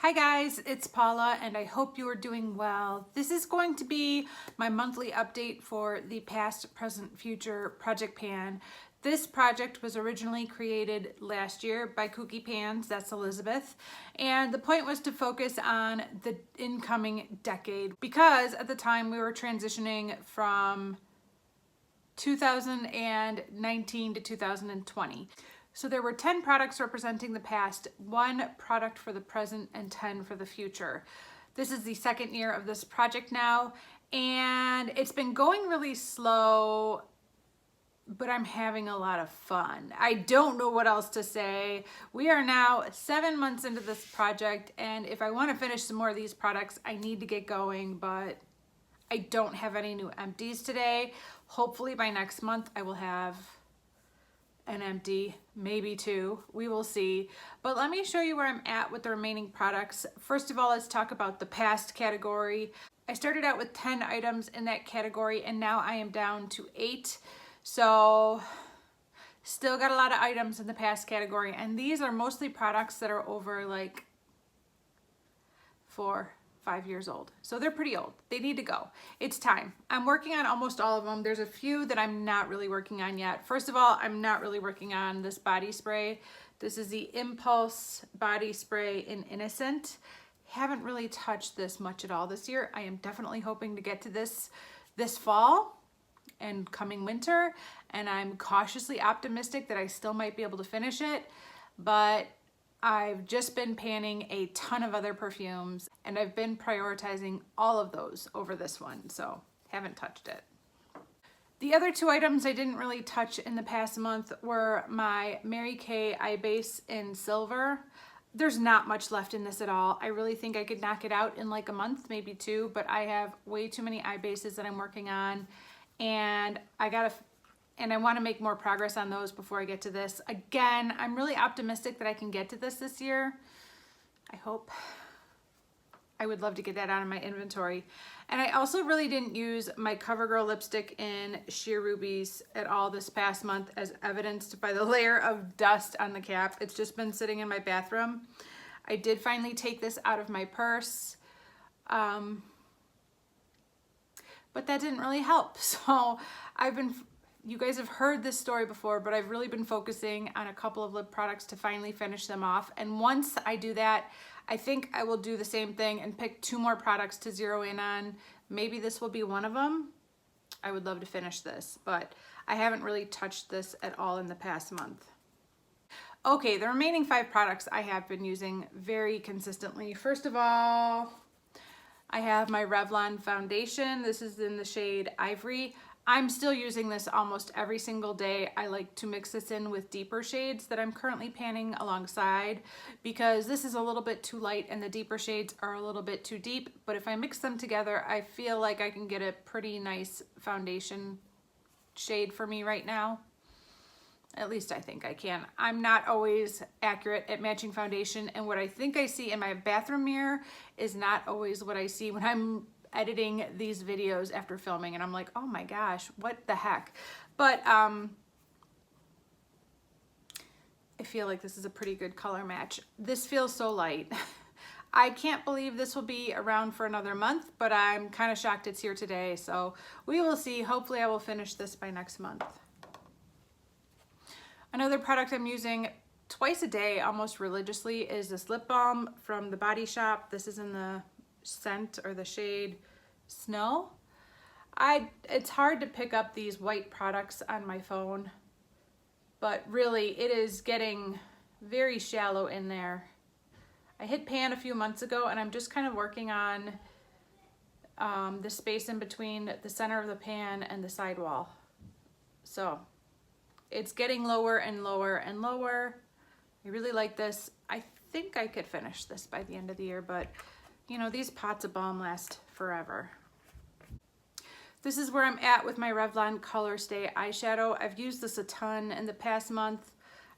Hi guys, it's Paula and I hope you are doing well. This is going to be my monthly update for the past, present, future project pan. This project was originally created last year by Kooky Pans, that's Elizabeth, and the point was to focus on the incoming decade because at the time we were transitioning from 2019 to 2020. So there were 10 products representing the past, 1 product for the present, and 10 for the future. This is the second year of this project now, and it's been going really slow, but I'm having a lot of fun. I don't know what else to say. We are now 7 months into this project, and if I want to finish some more of these products, I need to get going, but I don't have any new empties today. Hopefully by next month, I will have an empty, maybe 2, we will see. But let me show you where I'm at with the remaining products. First of all, let's talk about the past category. I started out with 10 items in that category and now I am down to 8. So still got a lot of items in the past category, and these are mostly products that are over like 4-5 years old. So they're pretty old. They need to go. It's time. I'm working on almost all of them. There's a few that I'm not really working on yet. First of all, I'm not really working on this body spray. This is the Impulse Body Spray in Innocent. Haven't really touched this much at all this year. I am definitely hoping to get to this fall and coming winter, and I'm cautiously optimistic that I still might be able to finish it, but I've just been panning a ton of other perfumes and I've been prioritizing all of those over this one, so haven't touched it. The other 2 items I didn't really touch in the past month were my Mary Kay Eye Base in Silver. There's not much left in this at all. I really think I could knock it out in like a month, maybe 2, but I have way too many eye bases that I'm working on, and I want to make more progress on those before I get to this. Again, I'm really optimistic that I can get to this year. I hope. I would love to get that out of my inventory. And I also really didn't use my CoverGirl lipstick in Sheer Rubies at all this past month, as evidenced by the layer of dust on the cap. It's just been sitting in my bathroom. I did finally take this out of my purse, but that didn't really help. So you guys have heard this story before, but I've really been focusing on a couple of lip products to finally finish them off. And once I do that, I think I will do the same thing and pick 2 more products to zero in on. Maybe this will be one of them. I would love to finish this, but I haven't really touched this at all in the past month. Okay, the remaining 5 products I have been using very consistently. First of all, I have my Revlon foundation. This is in the shade Ivory. I'm still using this almost every single day. I like to mix this in with deeper shades that I'm currently panning alongside because this is a little bit too light and the deeper shades are a little bit too deep. But if I mix them together, I feel like I can get a pretty nice foundation shade for me right now. At least I think I can. I'm not always accurate at matching foundation, and what I think I see in my bathroom mirror is not always what I see when I'm editing these videos after filming, and I'm like, oh my gosh, what the heck. But I feel like this is a pretty good color match. This feels so light. I can't believe this will be around for another month, but I'm kind of shocked it's here today, so we will see. Hopefully I will finish this by next month. Another product I'm using twice a day almost religiously is this lip balm from the Body Shop. This is in the scent or the shade Snow. It's hard to pick up these white products on my phone, but really it is getting very shallow in there. I hit pan a few months ago and I'm just kind of working on the space in between the center of the pan and the sidewall. So it's getting lower and lower and lower. I really like this. I think I could finish this by the end of the year, but you know, these pots of balm last forever. This is where I'm at with my Revlon Color Stay eyeshadow. I've used this a ton in the past month.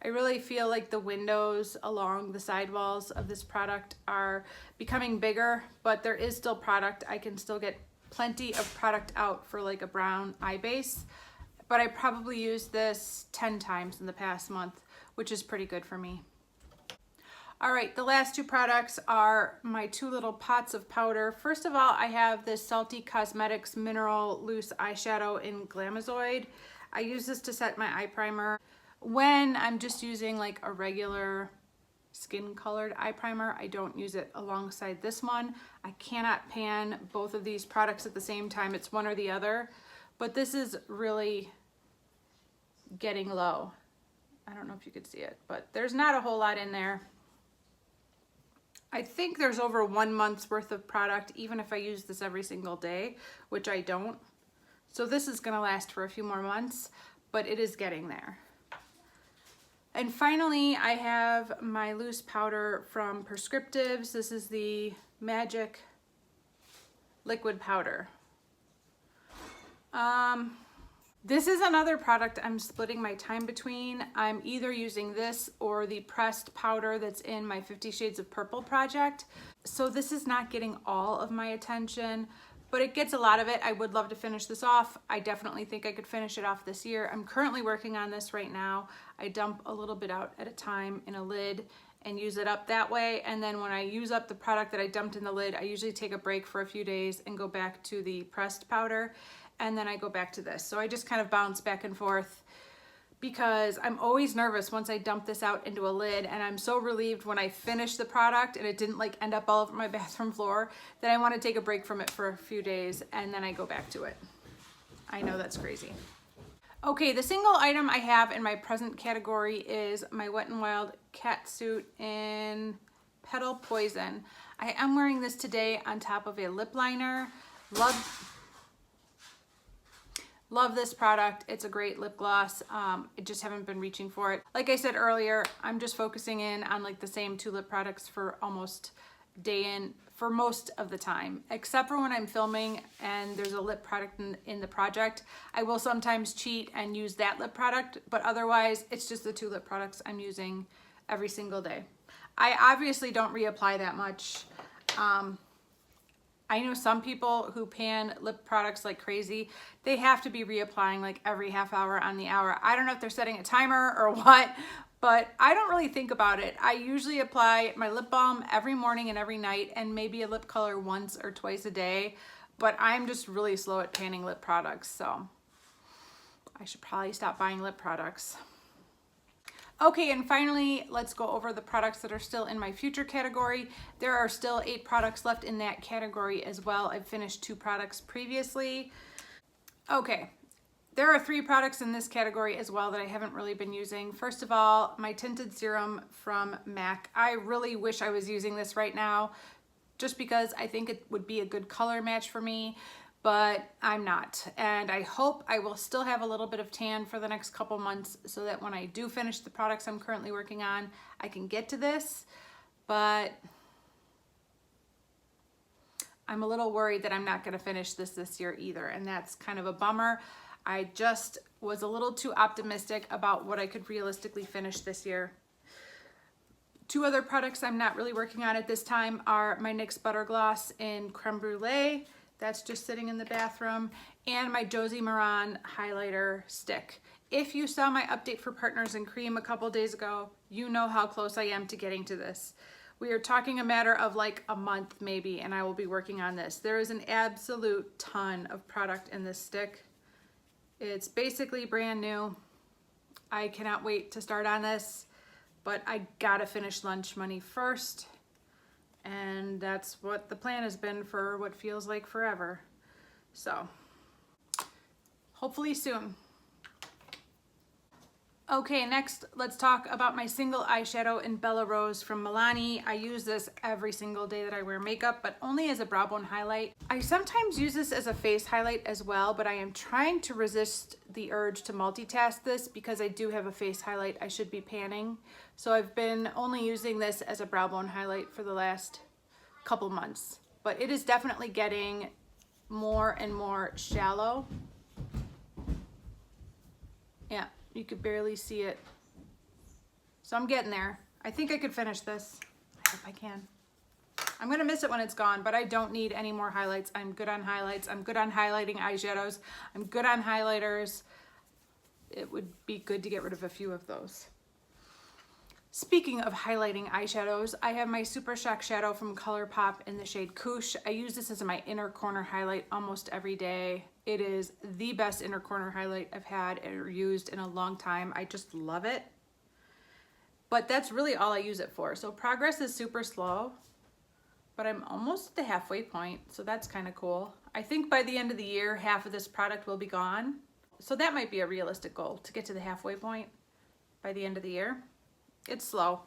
I really feel like the windows along the sidewalls of this product are becoming bigger, but there is still product. I can still get plenty of product out for like a brown eye base. but I probably used this 10 times in the past month, which is pretty good for me. All right, the last two products are my two little pots of powder. First of all, I have this Salty Cosmetics Mineral Loose Eyeshadow in Glamazoid. I use this to set my eye primer. When I'm just using like a regular skin colored eye primer, I don't use it alongside this one. I cannot pan both of these products at the same time. It's one or the other, but this is really getting low. I don't know if you could see it, but there's not a whole lot in there. I think there's over 1 month's worth of product, even if I use this every single day, which I don't. So this is gonna last for a few more months, but it is getting there. And finally, I have my loose powder from Prescriptives. This is the Magic Liquid Powder. This is another product I'm splitting my time between. I'm either using this or the pressed powder that's in my 50 Shades of Purple project. So this is not getting all of my attention, but it gets a lot of it. I would love to finish this off. I definitely think I could finish it off this year. I'm currently working on this right now. I dump a little bit out at a time in a lid and use it up that way. And then when I use up the product that I dumped in the lid, I usually take a break for a few days and go back to the pressed powder. And then I go back to this. So I just kind of bounce back and forth because I'm always nervous once I dump this out into a lid, and I'm so relieved when I finish the product and it didn't like end up all over my bathroom floor that I want to take a break from it for a few days and then I go back to it. I know that's crazy. Okay, the single item I have in my present category is my Wet n Wild cat suit in Petal Poison. I am wearing this today on top of a lip liner. Love this product. It's a great lip gloss. I just haven't been reaching for it. Like I said earlier, I'm just focusing in on like the same two lip products for almost for most of the time, except for when I'm filming and there's a lip product in the project. I will sometimes cheat and use that lip product, but otherwise it's just the two lip products I'm using every single day. I obviously don't reapply that much. I know some people who pan lip products like crazy. They have to be reapplying like every half hour on the hour. I don't know if they're setting a timer or what, but I don't really think about it. I usually apply my lip balm every morning and every night and maybe a lip color once or twice a day, but I'm just really slow at panning lip products, so I should probably stop buying lip products. Okay, and finally, let's go over the products that are still in my future category. There are still 8 products left in that category as well. I've finished 2 products previously. Okay, there are 3 products in this category as well that I haven't really been using. First of all, my tinted serum from MAC. I really wish I was using this right now just because I think it would be a good color match for me, but I'm not. And I hope I will still have a little bit of tan for the next couple months so that when I do finish the products I'm currently working on, I can get to this. But I'm a little worried that I'm not gonna finish this year either, and that's kind of a bummer. I just was a little too optimistic about what I could realistically finish this year. 2 other products I'm not really working on at this time are my NYX Butter Gloss in Creme Brulee. That's just sitting in the bathroom, and my Josie Maran highlighter stick. If you saw my update for Partners in Cream a couple days ago, you know how close I am to getting to this. We are talking a matter of like a month maybe, and I will be working on this. There is an absolute ton of product in this stick. It's basically brand new. I cannot wait to start on this, but I gotta finish Lunch Money first. And that's what the plan has been for what feels like forever. So, hopefully soon. Okay, next let's talk about my single eyeshadow in Bella Rose from Milani. I use this every single day that I wear makeup, but only as a brow bone highlight. I sometimes use this as a face highlight as well, but I am trying to resist the urge to multitask this because I do have a face highlight I should be panning. So I've been only using this as a brow bone highlight for the last couple months, but it is definitely getting more and more shallow. Yeah. You could barely see it. So I'm getting there. I think I could finish this. I hope I can. I'm gonna miss it when it's gone, but I don't need any more highlights. I'm good on highlights. I'm good on highlighting eyeshadows. I'm good on highlighters. It would be good to get rid of a few of those. Speaking of highlighting eyeshadows, I have my Super Shock Shadow from ColourPop in the shade Couche. I use this as my inner corner highlight almost every day. It is the best inner corner highlight I've had or used in a long time. I just love it. But that's really all I use it for. So progress is super slow, but I'm almost at the halfway point, so that's kind of cool. I think by the end of the year, half of this product will be gone. So that might be a realistic goal, to get to the halfway point by the end of the year. It's slow.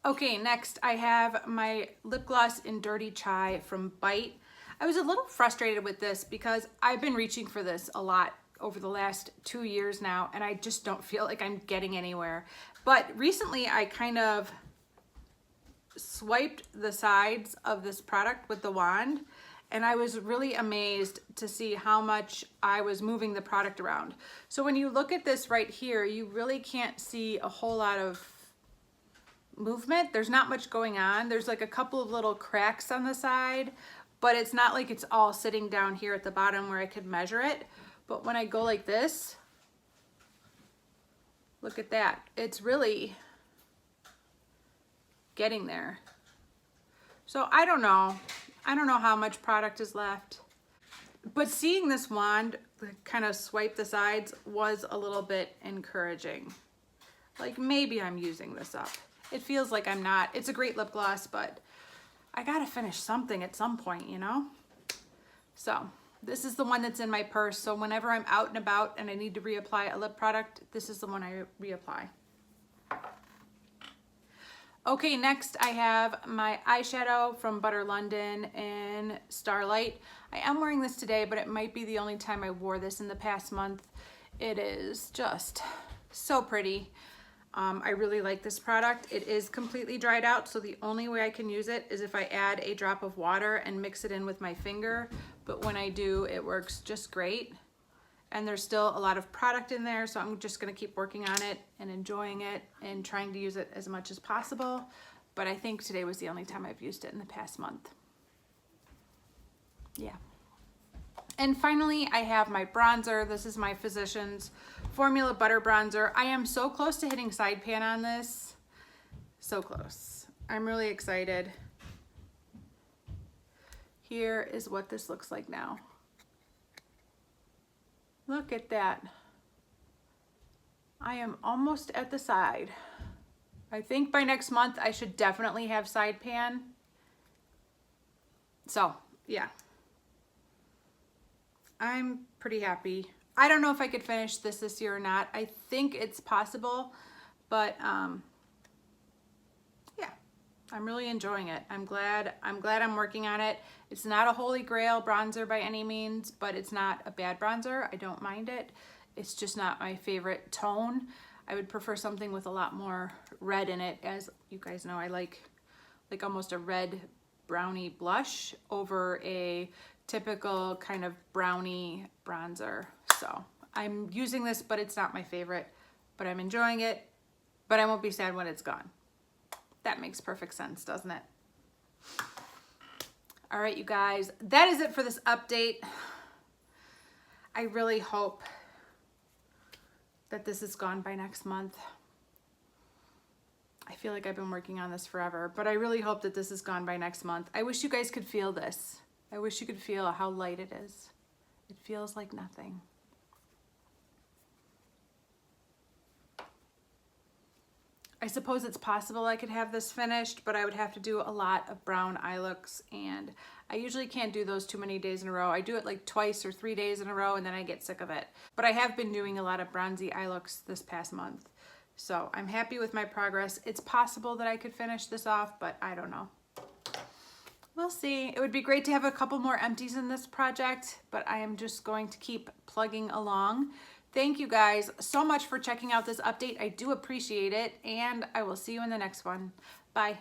Okay, next I have my lip gloss in Dirty Chai from Bite. I was a little frustrated with this because I've been reaching for this a lot over the last 2 years now, and I just don't feel like I'm getting anywhere. But recently I kind of swiped the sides of this product with the wand, and I was really amazed to see how much I was moving the product around. So when you look at this right here, you really can't see a whole lot of movement. There's not much going on. There's like a couple of little cracks on the side, but it's not like it's all sitting down here at the bottom where I could measure it. But when I go like this, look at that. It's really getting there. So I don't know. I don't know how much product is left. But seeing this wand kind of swipe the sides was a little bit encouraging. Like maybe I'm using this up. It feels like I'm not. It's a great lip gloss, but I gotta finish something at some point, you know? So this is the one that's in my purse. So whenever I'm out and about and I need to reapply a lip product, this is the one I reapply. Okay, next I have my eyeshadow from Butter London in Starlight. I am wearing this today, but it might be the only time I wore this in the past month. It is just so pretty. I really like this product. It is completely dried out, so the only way I can use it is if I add a drop of water and mix it in with my finger. But when I do, it works just great. And there's still a lot of product in there, so I'm just gonna keep working on it and enjoying it and trying to use it as much as possible. But I think today was the only time I've used it in the past month. Yeah. And finally, I have my bronzer. This is my Physicians Formula Butter Bronzer. I am so close to hitting side pan on this. So close. I'm really excited. Here is what this looks like now. Look at that. I am almost at the side. I think by next month I should definitely have side pan. So, yeah. I'm pretty happy. I don't know if I could finish this year or not. I think it's possible, but yeah, I'm really enjoying it. I'm glad I'm working on it. It's not a holy grail bronzer by any means, but it's not a bad bronzer. I don't mind it. It's just not my favorite tone. I would prefer something with a lot more red in it. As you guys know, I like almost a red brownie blush over a typical kind of brownie bronzer. So I'm using this, but it's not my favorite, but I'm enjoying it, but I won't be sad when it's gone. That makes perfect sense, doesn't it? All right, you guys, that is it for this update. I really hope that this is gone by next month. I feel like I've been working on this forever, but I really hope that this is gone by next month. I wish you guys could feel this. I wish you could feel how light it is. It feels like nothing. I suppose it's possible I could have this finished, but I would have to do a lot of brown eye looks, and I usually can't do those too many days in a row. I do it like twice or 3 days in a row, and then I get sick of it. But I have been doing a lot of bronzy eye looks this past month. So I'm happy with my progress. It's possible that I could finish this off, but I don't know. We'll see. It would be great to have a couple more empties in this project, but I am just going to keep plugging along. Thank you guys so much for checking out this update. I do appreciate it, and I will see you in the next one. Bye.